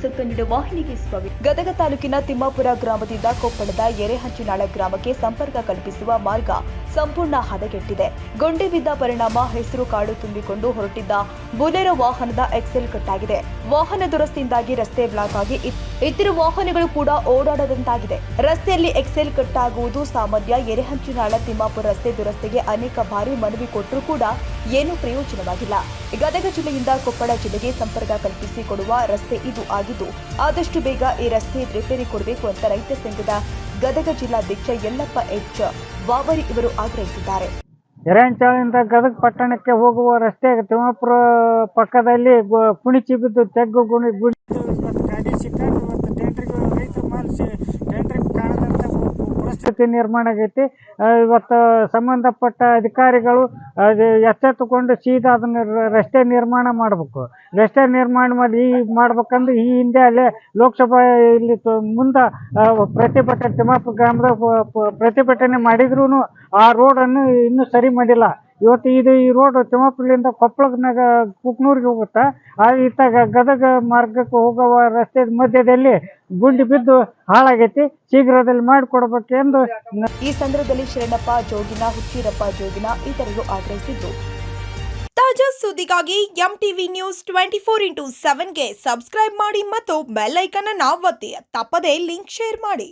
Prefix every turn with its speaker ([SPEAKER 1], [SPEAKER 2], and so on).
[SPEAKER 1] News Kannada ವಾಹಿನಿಗೆ ಸ್ವಾಗತ. ಗದಗ ತಾಲೂಕಿನ ತಿಮ್ಮಾಪುರ ಗ್ರಾಮದಿಂದ ಕೊಪ್ಪಳದ ಎರೆಹಂಚಿನಾಳ ಗ್ರಾಮಕ್ಕೆ ಸಂಪರ್ಕ ಕಲ್ಪಿಸುವ ಮಾರ್ಗ ಸಂಪೂರ್ಣ ಹದಗೆಟ್ಟಿದೆ. ಗುಂಡಿ ಬಿದ್ದ ಪರಿಣಾಮ ಹೆಸರು ಕಾಡು ತುಂಬಿಕೊಂಡು ಹೊರಟಿದ್ದ ಬುಲೆರೋ ವಾಹನದ ಎಕ್ಸೆಲ್ ಕಟ್ಟಾಗಿದೆ. ವಾಹನ ದುರಸ್ತಿಯಿಂದಾಗಿ ರಸ್ತೆ ಬ್ಲಾಕ್ ಆಗಿ ಇತರ ವಾಹನಗಳು ಕೂಡ ಓಡಾಡದಂತಾಗಿದೆ. ರಸ್ತೆಯಲ್ಲಿ ಎಕ್ಸೆಲ್ ಕಟ್ಟಾಗುವುದು ಸಾಮಾನ್ಯ. ಎರೆಹಂಚಿನಾಳ ತಿಮ್ಮಾಪುರ ರಸ್ತೆ ದುರಸ್ತಿಗೆ ಅನೇಕ ಬಾರಿ ಮನವಿ ಕೊಟ್ಟರೂ ಕೂಡ ಏನೂ ಪ್ರಯೋಜನವಾಗಿಲ್ಲ. ಗದಗ ಜಿಲ್ಲೆಯಿಂದ ಕೊಪ್ಪಳ ಜಿಲ್ಲೆಗೆ ಸಂಪರ್ಕ ಕಲ್ಪಿಸಿ ಕೊಡುವ ರಸ್ತೆ ಇದು ಆಗಿದ್ದು, ಆದಷ್ಟು ಬೇಗ ಈ ರಸ್ತೆ ರಿಪೇರಿ ಕೊಡಬೇಕು ಅಂತ ರೈತ ಸಂಘದ ಗದಗ ಜಿಲ್ಲಾಧ್ಯಕ್ಷ ಯಲ್ಲಪ್ಪ ಎಚ್ ವಾವರಿ ಇವರು ಆಗ್ರಹಿಸಿದ್ದಾರೆ.
[SPEAKER 2] ಎರೆಹಂಚಾಳಿಂದ ಗದಗ ಪಟ್ಟಣಕ್ಕೆ ಹೋಗುವ ರಸ್ತೆ ತಿಮ್ಮಾಪುರ ಪಕ್ಕದಲ್ಲಿ ಕುಣಿಚಿ ಬಿದ್ದು ತೆಗ್ಗು ಗುಣಿ ಗಾಡಿ ಸಿಕ್ಕಾಗಿ ಟೆಂಡರ್ಗೆ ರೈತರು ಮಾಡಿಸಿ ಟೆಂಡರ್ಗೆ ಕಾಣದಂತ ಪರಿಸ್ಥಿತಿ ನಿರ್ಮಾಣ ಆಗೈತಿ. ಇವತ್ತು ಸಂಬಂಧಪಟ್ಟ ಅಧಿಕಾರಿಗಳು ಎಚ್ಚೆತ್ತುಕೊಂಡು ಸೀದಾ ಅದನ್ನು ರಸ್ತೆ ನಿರ್ಮಾಣ ಮಾಡಬೇಕು. ರಸ್ತೆ ನಿರ್ಮಾಣ ಮಾಡ್ಬೇಕಂದ್ರೆ ಈ ಹಿಂದೆ ಅಲ್ಲೇ ಲೋಕಸಭಾ ಇಲ್ಲಿ ಮುಂದೆ ಪ್ರತಿಭಟನೆ ತಿಮ್ಮಾಪುರ ಗ್ರಾಮದಾಗ ಪ್ರತಿಭಟನೆ ಮಾಡಿದ್ರು ಆ ರೋಡನ್ನು ಇನ್ನೂ ಸರಿ ಮಾಡಿಲ್ಲ. ಇವತ್ತು ಈ ರೋಡ್ ತಿಮ್ಮಾಪುರದಿಂದ ಕೊಪ್ಪಳದ ಕುಕ್ನೂರಿಗೆ ಹೋಗುತ್ತಾ ಇತ್ತಾಗ ಗದಗ ಮಾರ್ಗಕ್ಕೆ ಹೋಗುವ ರಸ್ತೆ ಮಧ್ಯದಲ್ಲಿ ಗುಂಡಿ ಬಿದ್ದು ಹಾಳಾಗೈತಿ. ಶೀಘ್ರದಲ್ಲಿ ಮಾಡಿಕೊಡ್ಬೇಕೆಂದು
[SPEAKER 1] ಈ ಸಂದರ್ಭದಲ್ಲಿ ಶರಣಪ್ಪ ಜೋಗಿನ, ಹುಚ್ಚೀರಪ್ಪ ಜೋಗಿನ ಇತರರು ಆಗ್ರಹಿಸಿದ್ದು.
[SPEAKER 3] ತಾಜಾ ಸುದ್ದಿಗಾಗಿ ಎಂಟಿವಿ ನ್ಯೂಸ್ 24x7ಗೆ ಸಬ್ಸ್ಕ್ರೈಬ್ ಮಾಡಿ ಮತ್ತು ಬೆಲ್ ಐಕಾನ್ ಅನ್ನು ಒತ್ತಿ. ತಪ್ಪದೇ ಲಿಂಕ್ ಶೇರ್ ಮಾಡಿ.